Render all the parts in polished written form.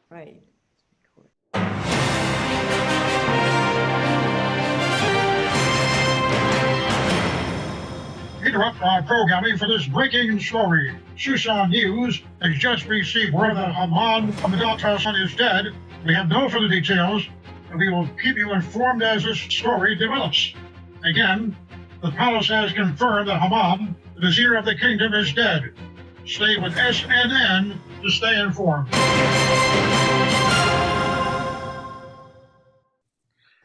Right. Interrupt our programming for this breaking story. Shushan News has just received word that Haman of the Gothausen is dead. We have no further details, and we will keep you informed as this story develops. Again, the palace has confirmed that Haman, the vizier of the kingdom, is dead. Stay with SNN to stay informed.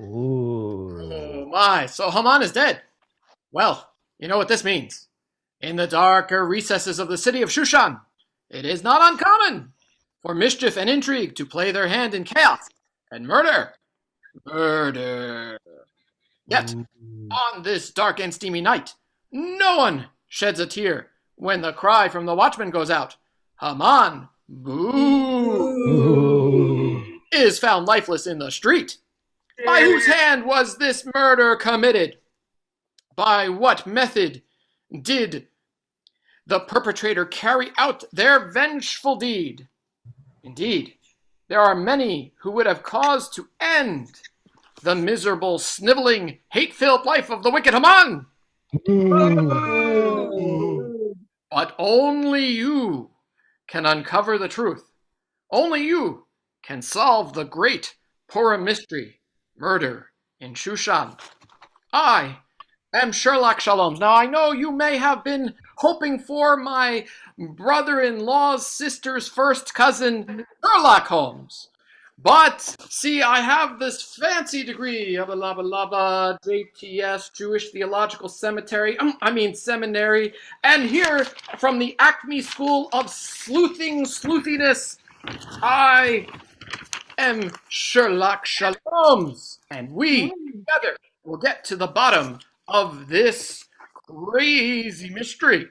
Oh my, so Haman is dead. Well, you know what this means. In the darker recesses of the city of Shushan, it is not uncommon for mischief and intrigue to play their hand in chaos and murder. Murder. Yet, on this dark and steamy night, no one sheds a tear when the cry from the watchman goes out, Haman, boo, is found lifeless in the street. By whose hand was this murder committed? By what method did the perpetrator carry out their vengeful deed? Indeed, there are many who would have cause to end the miserable, sniveling, hate-filled life of the wicked Haman. But only you can uncover the truth. Only you can solve the great Purim mystery, murder in Shushan. I am Sherlock Shaloms. Now, I know you may have been hoping for my brother-in-law's sister's first cousin, Sherlock Holmes. But, see, I have this fancy degree of a JTS, Jewish Theological Seminary, and here from the Acme School of Sleuthiness, I am Sherlock Shaloms, and we together will get to the bottom of this crazy mystery.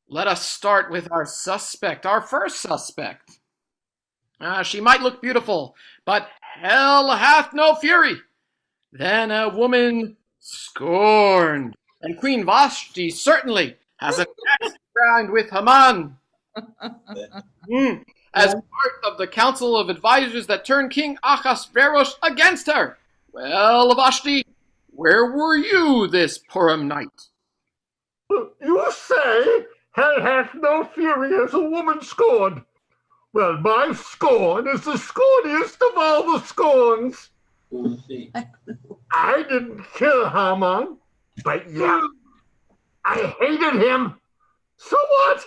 Let us start with our suspect, our first suspect. She might look beautiful, but hell hath no fury than a woman scorned. And Queen Vashti certainly has an axe to grind with Haman. As part of the council of advisors that turned King Achashverus against her. Well, Vashti, where were you this Purim night? You say hell hath no fury as a woman scorned. Well, my scorn is the scorniest of all the scorns. I didn't kill Haman, but yeah, I hated him. So what?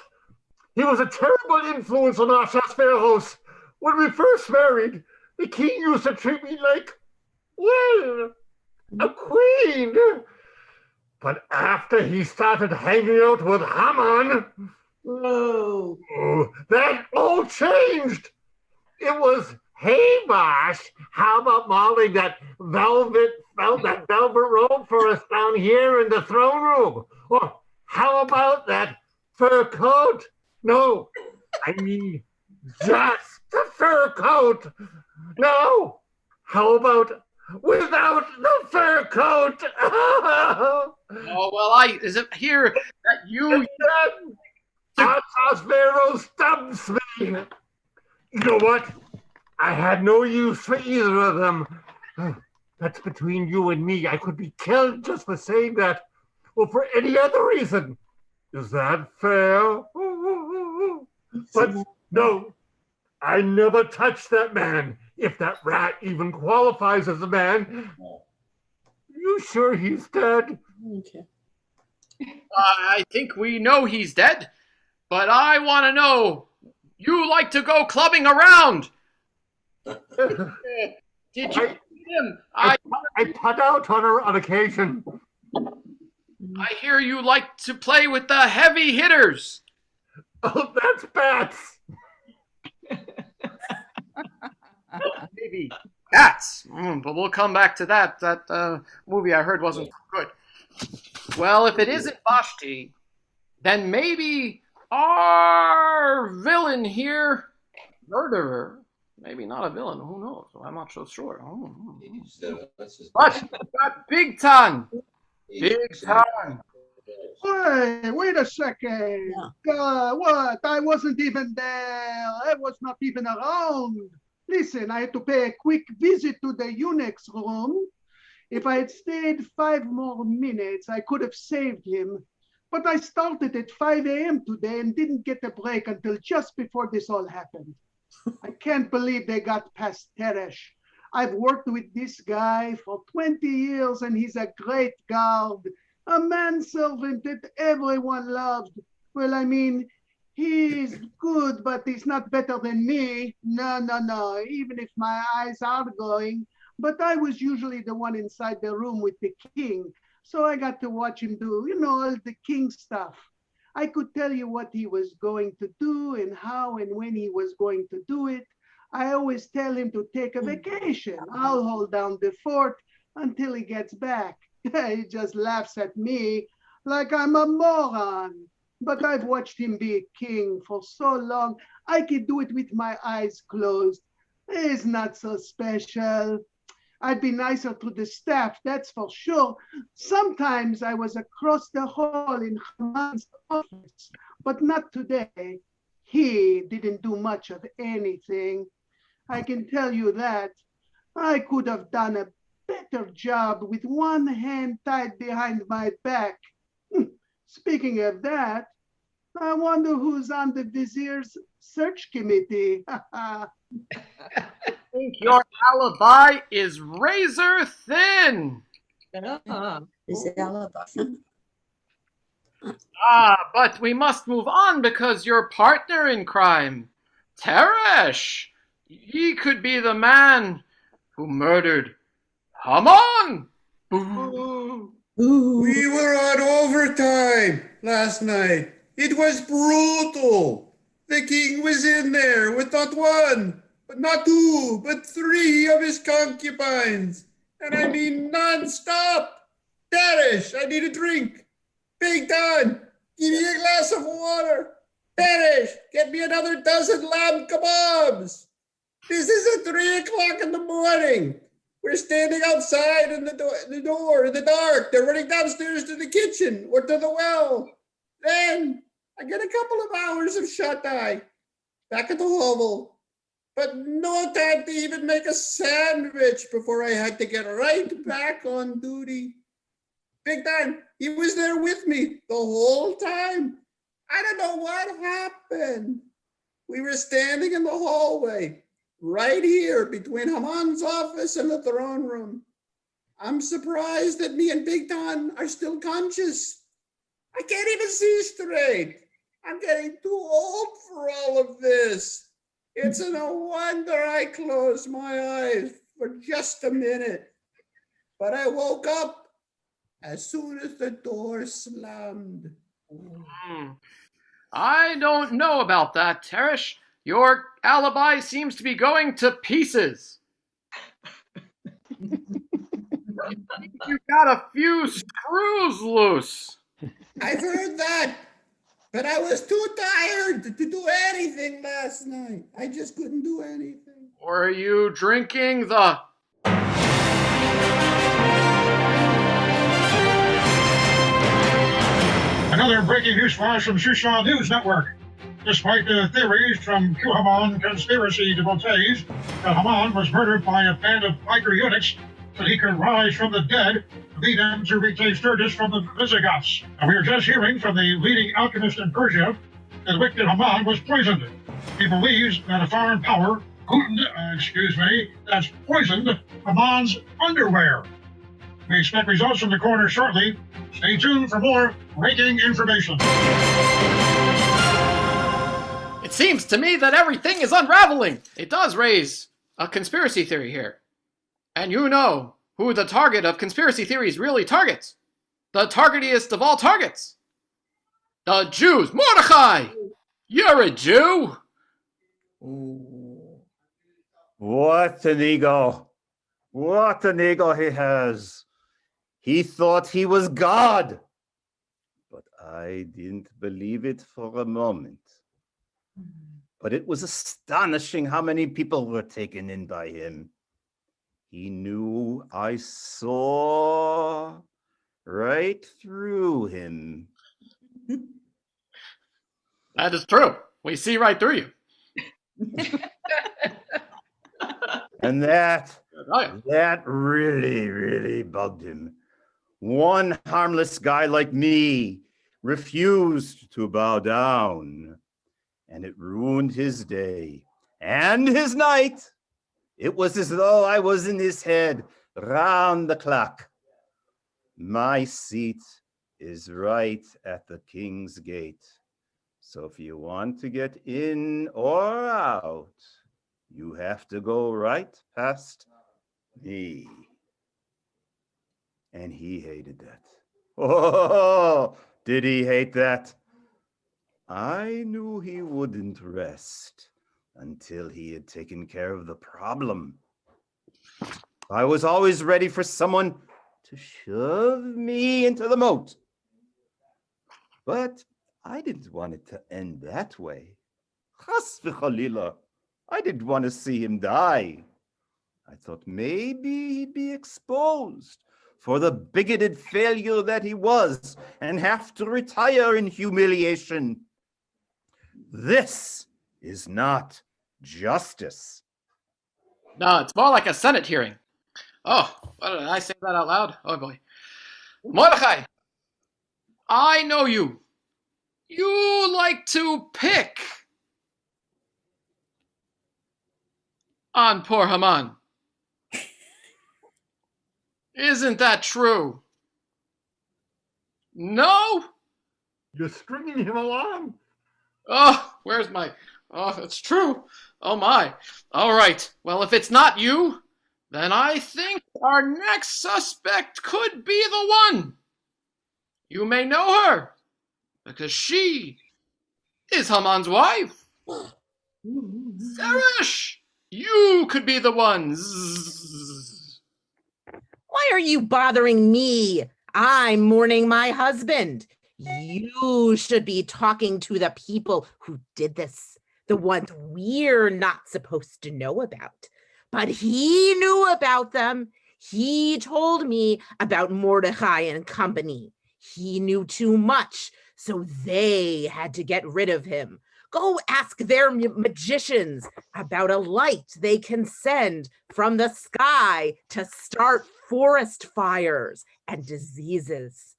He was a terrible influence on Achashverus. When we first married, the king used to treat me like, well, a queen. But after he started hanging out with Haman, that all changed. It was, hey, Bosh, how about modeling that velvet robe for us down here in the throne room? Or how about that fur coat? No, I mean just the fur coat. No, how about without the fur coat? Oh, well, is it here that you... Achashverus stumps me. You know what? I had no use for either of them. That's between you and me. I could be killed just for saying that, or for any other reason. Is that fair? But no, I never touched that man, if that rat even qualifies as a man. You sure he's dead? Okay. I think we know he's dead, but I want to know, you like to go clubbing around. Did you see him? I put out on occasion. I hear you like to play with the heavy hitters. Oh, that's bats. Maybe cats. But we'll come back to that. That movie I heard wasn't good. Well, if it isn't Vashti, then maybe our villain here, murderer, maybe not a villain, who knows? I'm not so sure. But Bigtan. Hey, wait a second. What? I wasn't even there. I was not even around. Listen, I had to pay a quick visit to the eunuch's room. If I had stayed 5 more minutes, I could have saved him. But I started at 5 a.m. today and didn't get a break until just before this all happened. I can't believe they got past Teresh. I've worked with this guy for 20 years and he's a great guard, a manservant that everyone loved. Well, I mean, he's good, but he's not better than me. No, even if my eyes are going. But I was usually the one inside the room with the king. So I got to watch him do, all the king stuff. I could tell you what he was going to do and how and when he was going to do it. I always tell him to take a vacation. I'll hold down the fort until he gets back. He just laughs at me like I'm a moron. But I've watched him be a king for so long, I could do it with my eyes closed. He's not so special. I'd be nicer to the staff, that's for sure. Sometimes I was across the hall in Haman's office, but not today. He didn't do much of anything. I can tell you that. I could have done a better job with one hand tied behind my back. Speaking of that, I wonder who's on the vizier's search committee. Your alibi is razor thin. But we must move on because your partner in crime, Teresh, he could be the man who murdered Haman. We were on overtime last night. It was brutal. The king was in there with not one, but not two, but three of his concubines. And I mean non-stop. Teresh, I need a drink. Bigtan, give me a glass of water. Teresh, get me another dozen lamb kebabs. This is at 3 o'clock in the morning. We're standing outside in the door in the dark. They're running downstairs to the kitchen or to the well. Then I get a couple of hours of shut-eye back at the hovel. But no time to even make a sandwich before I had to get right back on duty. Bigtan, he was there with me the whole time. I don't know what happened. We were standing in the hallway, right here between Haman's office and the throne room. I'm surprised that me and Bigtan are still conscious. I can't even see straight. I'm getting too old for all of this. It's no wonder I closed my eyes for just a minute. But I woke up as soon as the door slammed. I don't know about that, Teresh. Your alibi seems to be going to pieces. You've got a few screws loose. I've heard that, but I was too tired to do anything last night. I just couldn't do anything. Were you drinking the... Another breaking news flash from Shushan News Network. Despite the theories from Haman conspiracy devotees that Haman was murdered by a band of biker eunuchs so he could rise from the dead, lead them to retake Sturgis from the Visigoths. And we are just hearing from the leading alchemist in Persia that the wicked Haman was poisoned. He believes that a foreign power, that's poisoned Haman's underwear. We expect results from the coroner shortly. Stay tuned for more breaking information. It seems to me that everything is unraveling. It does raise a conspiracy theory here. And you know who the target of conspiracy theories really targets. The targetiest of all targets. The Jews. Mordechai! You're a Jew! What an ego. What an ego he has. He thought he was God. But I didn't believe it for a moment. But it was astonishing how many people were taken in by him. He knew I saw right through him. That is true. We see right through you. And that Oh, yeah. That really bugged him. One harmless guy like me refused to bow down, and it ruined his day and his night. It was as though I was in his head round the clock. My seat is right at the king's gate. So if you want to get in or out, you have to go right past me. And he hated that. Oh, did he hate that? I knew he wouldn't rest until he had taken care of the problem. I was always ready for someone to shove me into the moat. But I didn't want it to end that way. Chas v'chalila. I didn't want to see him die. I thought maybe he'd be exposed for the bigoted failure that he was and have to retire in humiliation. This is not justice. No, it's more like a Senate hearing. Oh, what did I say that out loud? Oh boy. Mordechai, I know you. You like to pick on poor Haman. Isn't that true? No? You're stringing him along. Oh, where's my... Oh, it's true. Oh my. All right. Well, if it's not you, then I think our next suspect could be the one. You may know her, because she is Haman's wife. Zeresh, you could be the one. Zzz. Why are you bothering me? I'm mourning my husband. You should be talking to the people who did this, the ones we're not supposed to know about. But he knew about them. He told me about Mordechai and company. He knew too much, so they had to get rid of him. Go ask their magicians about a light they can send from the sky to start forest fires and diseases.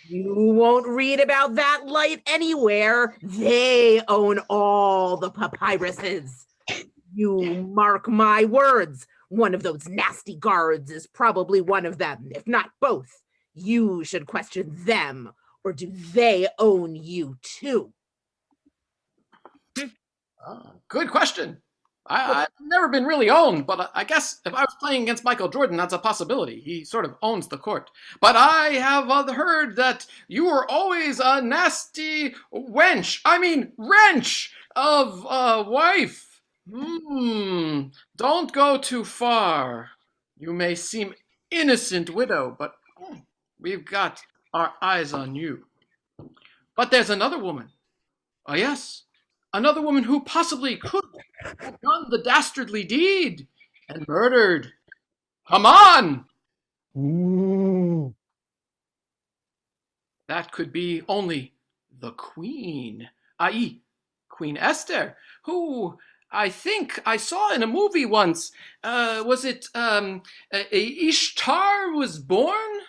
You won't read about that light anywhere. They own all the papyruses. You mark my words. One of those nasty guards is probably one of them, if not both. You should question them, or do they own you too? Good question. I've never been really owned, but I guess if I was playing against Michael Jordan, that's a possibility. He sort of owns the court. But I have heard that you were always a nasty wrench of a wife. Don't go too far. You may seem innocent widow, but we've got our eyes on you. But there's another woman. Oh, yes. Another woman who possibly could have done the dastardly deed and murdered Haman. Ooh. That could be only the queen, i.e., Queen Esther, who I think I saw in a movie once. Was it Ishtar was born?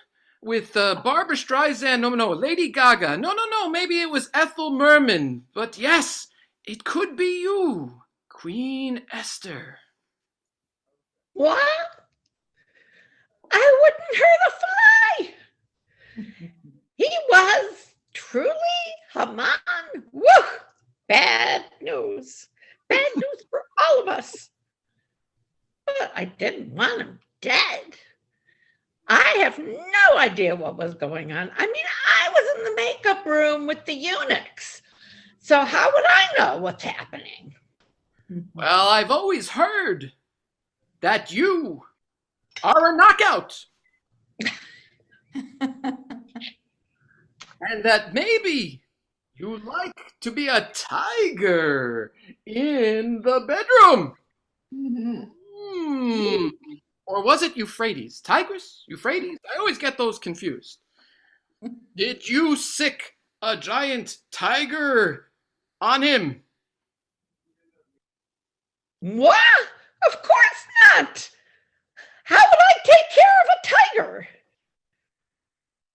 With Barbara Streisand, no, Lady Gaga. No, maybe it was Ethel Merman. But yes, it could be you, Queen Esther. What? I wouldn't hurt a fly. He was truly Haman. Woo! Bad news. Bad news for all of us. But I didn't want him dead. I have no idea what was going on. I mean, I was in the makeup room with the eunuchs. So how would I know what's happening? Well, I've always heard that you are a knockout. And that maybe you like to be a tiger in the bedroom. Or was it Euphrates? Tigris? Euphrates? I always get those confused. Did you sick a giant tiger on him? What? Of course not. How would I take care of a tiger?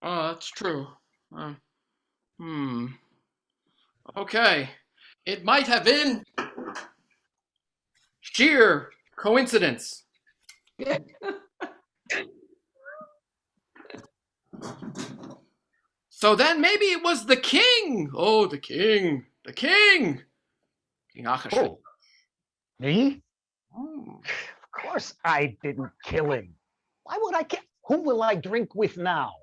Oh, that's true. Okay. It might have been sheer coincidence. So then maybe it was the king. Oh, the king. The king. King Achashverus. Oh, me? Of course I didn't kill him. Why would I kill? Whom will I drink with now?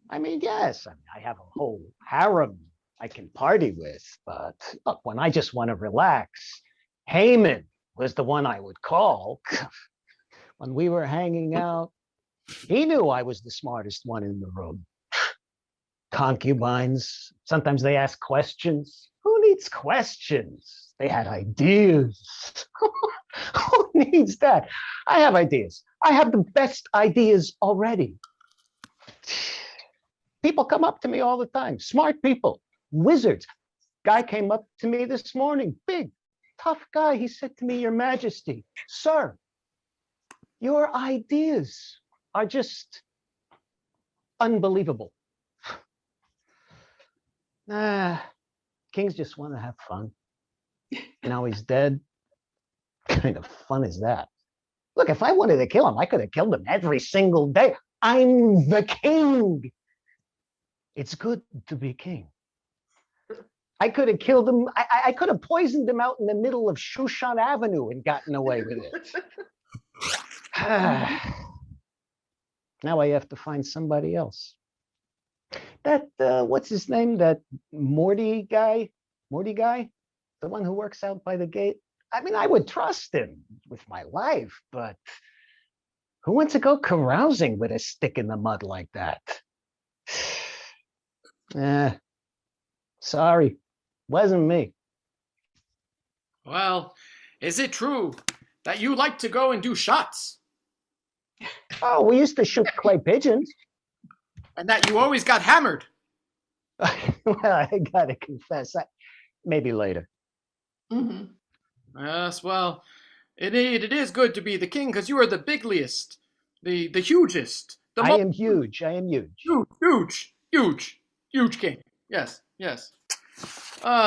I mean, yes, I have a whole harem I can party with, but look, when I just want to relax, Haman was the one I would call. When we were hanging out, he knew I was the smartest one in the room. Concubines, sometimes they ask questions. Who needs questions? They had ideas. Who needs that? I have ideas. I have the best ideas already. People come up to me all the time, smart people, wizards. Guy came up to me this morning, big, tough guy. He said to me, Your Majesty, sir, your ideas are just unbelievable. Kings just want to have fun. Now he's dead. What kind of fun is that? Look, if I wanted to kill him, I could have killed him every single day. I'm the king. It's good to be king. I could have killed him. I could have poisoned him out in the middle of Shushan Avenue and gotten away with it. Now I have to find somebody else. That, what's his name? That Morty guy, the one who works out by the gate. I mean, I would trust him with my life, but who wants to go carousing with a stick in the mud like that? Sorry, wasn't me. Well, is it true that you like to go and do shots? Oh, we used to shoot clay pigeons. And that you always got hammered? Well, I gotta confess, maybe later. Yes, well, it is good to be the king because you are the bigliest, the hugest. I am huge. Huge king. Yes.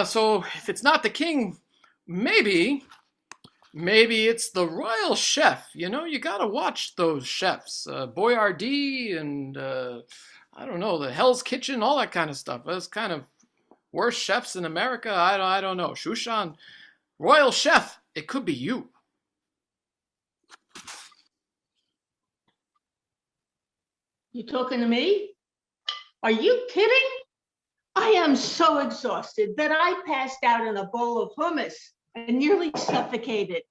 So if it's not the king, maybe it's the royal chef. You know, you gotta watch those chefs, Boyardee and I don't know, the Hell's Kitchen, all that kind of stuff. Those kind of worst chefs in America. I don't know. Shushan, royal chef. It could be you. You talking to me? Are you kidding? I am so exhausted that I passed out in a bowl of hummus and nearly suffocated.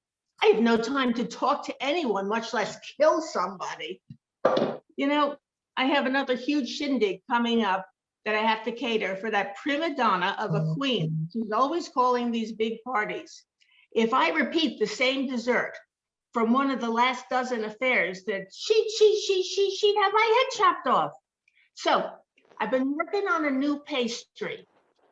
I have no time to talk to anyone, much less kill somebody. You know, I have another huge shindig coming up that I have to cater for that prima donna of a queen. She's always calling these big parties. If I repeat the same dessert from one of the last dozen affairs, that she'd have my head chopped off. So I've been working on a new pastry,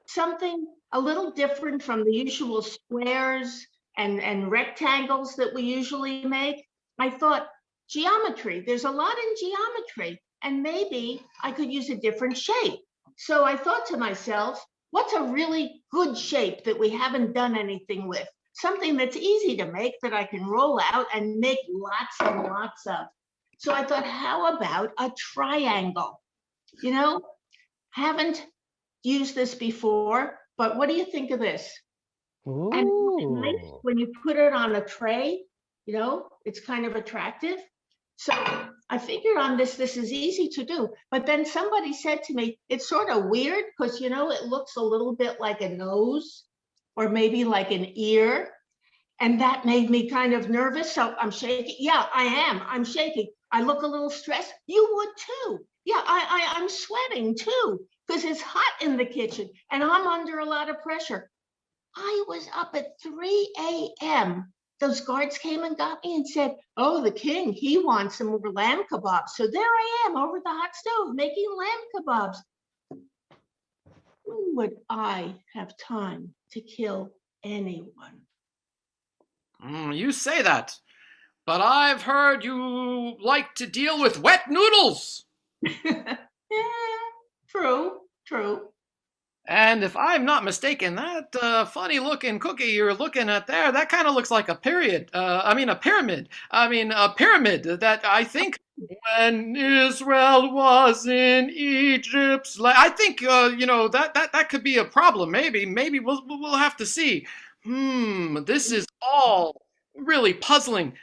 something a little different from the usual squares and rectangles that we usually make. I thought, geometry, there's a lot in geometry, and maybe I could use a different shape. So I thought to myself, what's a really good shape that we haven't done anything with? Something that's easy to make that I can roll out and make lots and lots of. So I thought, how about a triangle? You know, haven't used this before, but what do you think of this? Ooh. And nice when you put it on a tray, you know, it's kind of attractive. So I figured on this is easy to do. But then somebody said to me, it's sort of weird because, you know, it looks a little bit like a nose or maybe like an ear. And that made me kind of nervous. So I'm shaking. Yeah, I am. I'm shaking. I look a little stressed. You would too. Yeah, I'm sweating too because it's hot in the kitchen and I'm under a lot of pressure. I was up at 3 a.m. those guards came and got me and said, oh, the king, he wants some more lamb kebabs. So there I am over the hot stove making lamb kebabs. When would I have time to kill anyone? You say that, but I've heard you like to deal with wet noodles. Yeah, true. And if I'm not mistaken, that funny looking cookie you're looking at there, that kind of looks like a pyramid. A pyramid that I think when Israel was in Egypt's land. I think, that could be a problem. Maybe we'll have to see. This is all really puzzling.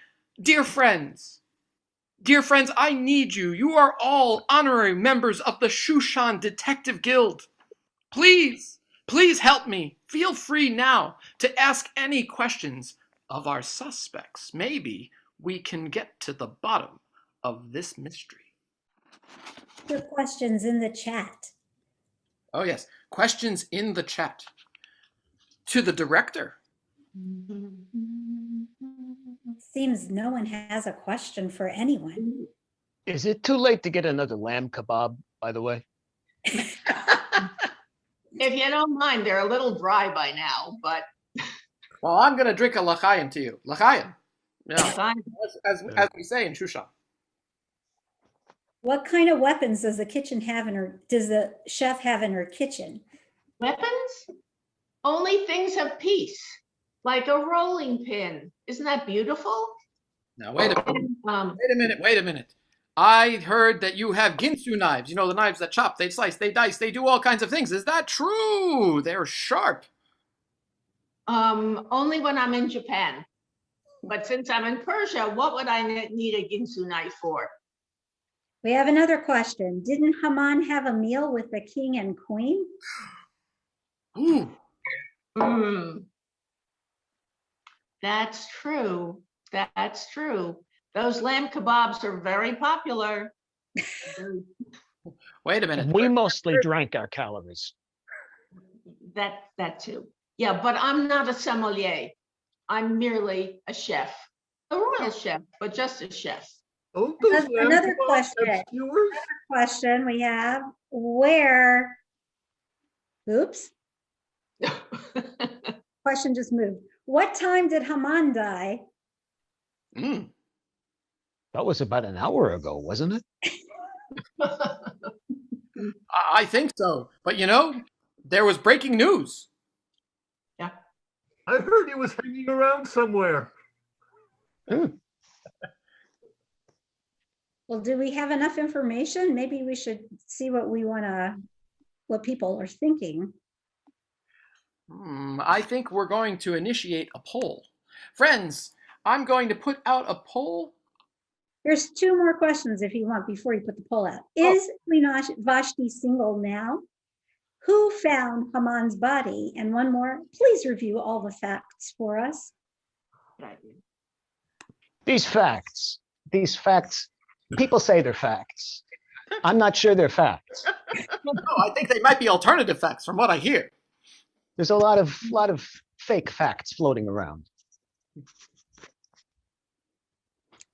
Dear friends, I need you. You are all honorary members of the Shushan Detective Guild. Please help me. Feel free now to ask any questions of our suspects. Maybe we can get to the bottom of this mystery. Your questions in the chat. Oh, yes. Questions in the chat. To the director. Seems no one has a question for anyone. Is it too late to get another lamb kebab, by the way? If you don't mind, they're a little dry by now, but. Well, I'm going to drink a l'chaim to you. L'chaim. Yeah. As we say in Shushan. What kind of weapons does does the chef have in her kitchen? Weapons? Only things of peace, like a rolling pin. Isn't that beautiful? Now, wait a minute. I heard that you have ginsu knives. You know, the knives that chop, they slice, they dice, they do all kinds of things. Is that true? They're sharp. Only when I'm in Japan. But since I'm in Persia, what would I need a ginsu knife for? We have another question. Didn't Haman have a meal with the king and queen? Ooh. That's true. That's true. Those lamb kebabs are very popular. Wait a minute. We mostly drank our calories. That too. Yeah, but I'm not a sommelier. I'm merely a chef. A royal chef, but just a chef. Another question we have. Where? Oops. Question just moved. What time did Haman die? That was about an hour ago, wasn't it? I think so. But there was breaking news. Yeah. I heard he was hanging around somewhere. Well, do we have enough information? Maybe we should see what people are thinking. I think we're going to initiate a poll. Friends, I'm going to put out a poll. There's two more questions if you want before you put the poll out. Is Queen Vashti single now? Who found Haman's body? And one more, please review all the facts for us. These facts, people say they're facts. I'm not sure they're facts. No, I think they might be alternative facts from what I hear. There's a lot of fake facts floating around.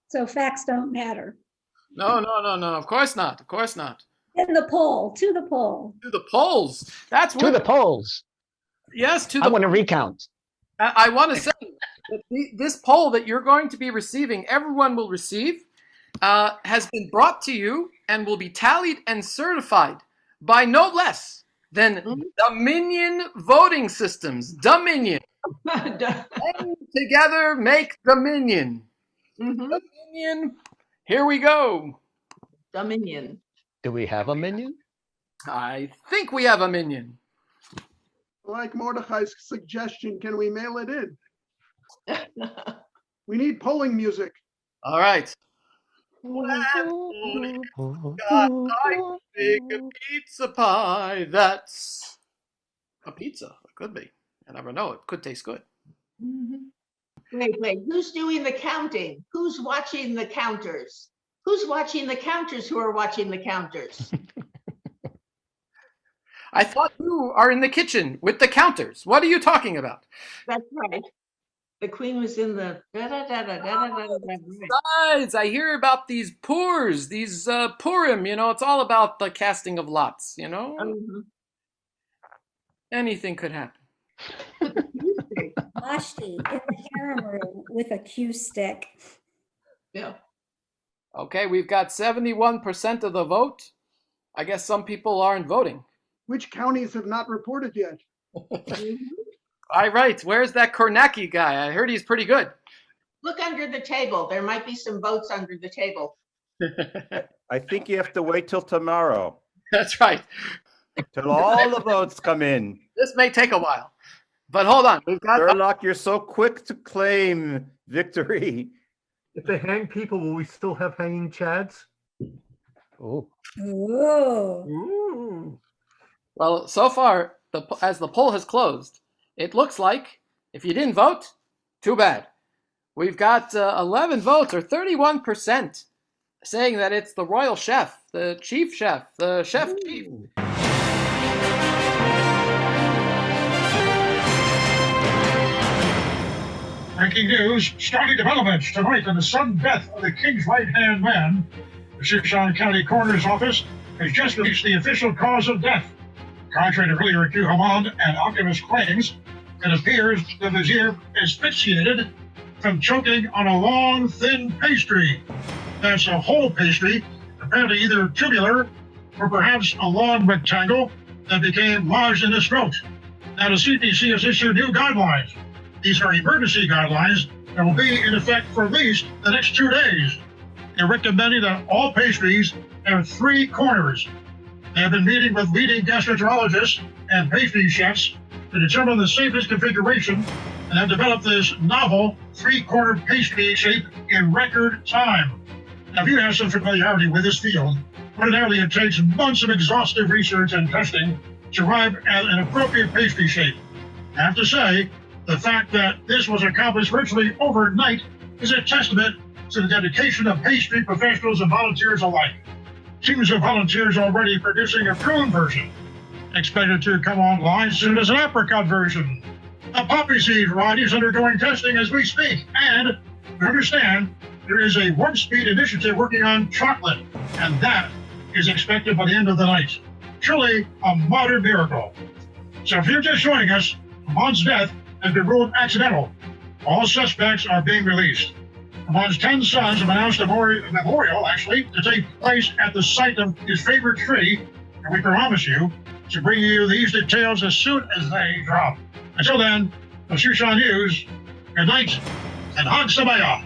So facts don't matter. No. Of course not. In the poll, to the poll. To the polls. That's to the polls. Yes, to the. I want to recount. I want to say that this poll that you're going to be receiving, everyone will receive, has been brought to you and will be tallied and certified by no less than Dominion voting systems. Dominion. And together make Dominion. Dominion. Here we go. Dominion. Do we have a minion? I think we have a minion. Like Mordechai's suggestion, can we mail it in? We need polling music. All right. Got big pizza pie. That's a pizza. It could be. I never know. It could taste good. Wait. Who's doing the counting? Who's watching the counters? Who's watching the counters who are watching the counters? I thought you are in the kitchen with the counters. What are you talking about? That's right. The queen was in the Besides, I hear about these poors, these Purim, it's all about the casting of lots, Anything could happen. Vashti in the harem room with a cue stick. Yeah. Okay, we've got 71% of the vote. I guess some people aren't voting. Which counties have not reported yet? All right, where's that Kornacki guy? I heard he's pretty good. Look under the table. There might be some votes under the table. I think you have to wait till tomorrow. That's right. Till all the votes come in. This may take a while. But hold on. We've got Sherlock, you're so quick to claim victory. If they hang people, will we still have hanging chads? Oh. Ooh. Well, so far, as the poll has closed, it looks like if you didn't vote, too bad. We've got 11 votes, or 31%, saying that it's the royal chef, the chief chef, the chef chief. Breaking news, startling developments tonight in the sudden death of the king's right-hand man. The Shushan County Coroner's Office has just released the official cause of death. Contrary to earlier accused Haman and Achashverus claims, it appears the vizier asphyxiated from choking on a long, thin pastry. That's a whole pastry, apparently either tubular or perhaps a long rectangle that became lodged in his throat. Now, the CDC has issued new guidelines. These are emergency guidelines that will be in effect for at least the next 2 days. They're recommending that all pastries have 3 corners. They have been meeting with leading gastroenterologists and pastry chefs to determine the safest configuration and have developed this novel 3-corner pastry shape in record time. Now, if you have some familiarity with this field, ordinarily it takes months of exhaustive research and testing to arrive at an appropriate pastry shape. I have to say, the fact that this was accomplished virtually overnight is a testament to the dedication of pastry professionals and volunteers alike. Teams of volunteers already producing a prune version, expected to come online soon as an apricot version. A poppy seed variety is undergoing testing as we speak, and we understand there is a warp speed initiative working on chocolate, and that is expected by the end of the night. Truly a modern miracle. So if you're just joining us, Haman's death has been ruled accidental. All suspects are being released. Haman's 10 sons have announced a memorial, to take place at the site of his favorite tree, and we promise you to bring you these details as soon as they drop. Until then, the Shushan News, good night, and Hag Sabayah.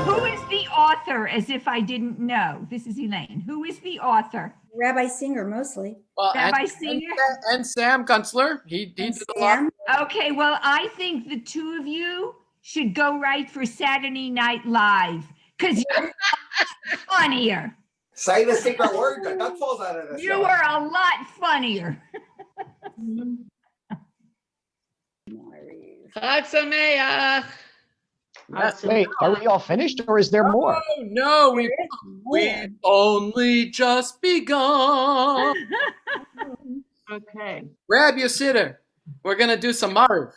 Who is the author, as if I didn't know? This is Elaine. Who is the author? Rabbi Singer, mostly. Well, Rabbi Singer? And Sam Gunsler. He did a lot. Okay, well, I think the two of you should go write for Saturday Night Live, because you're funnier. Say the secret word that falls out of this. You are a lot funnier. Chag Sameach. Wait, are we all finished or is there more? Oh, no, we've only just begun. Okay. Grab your sitter. We're going to do some Marv.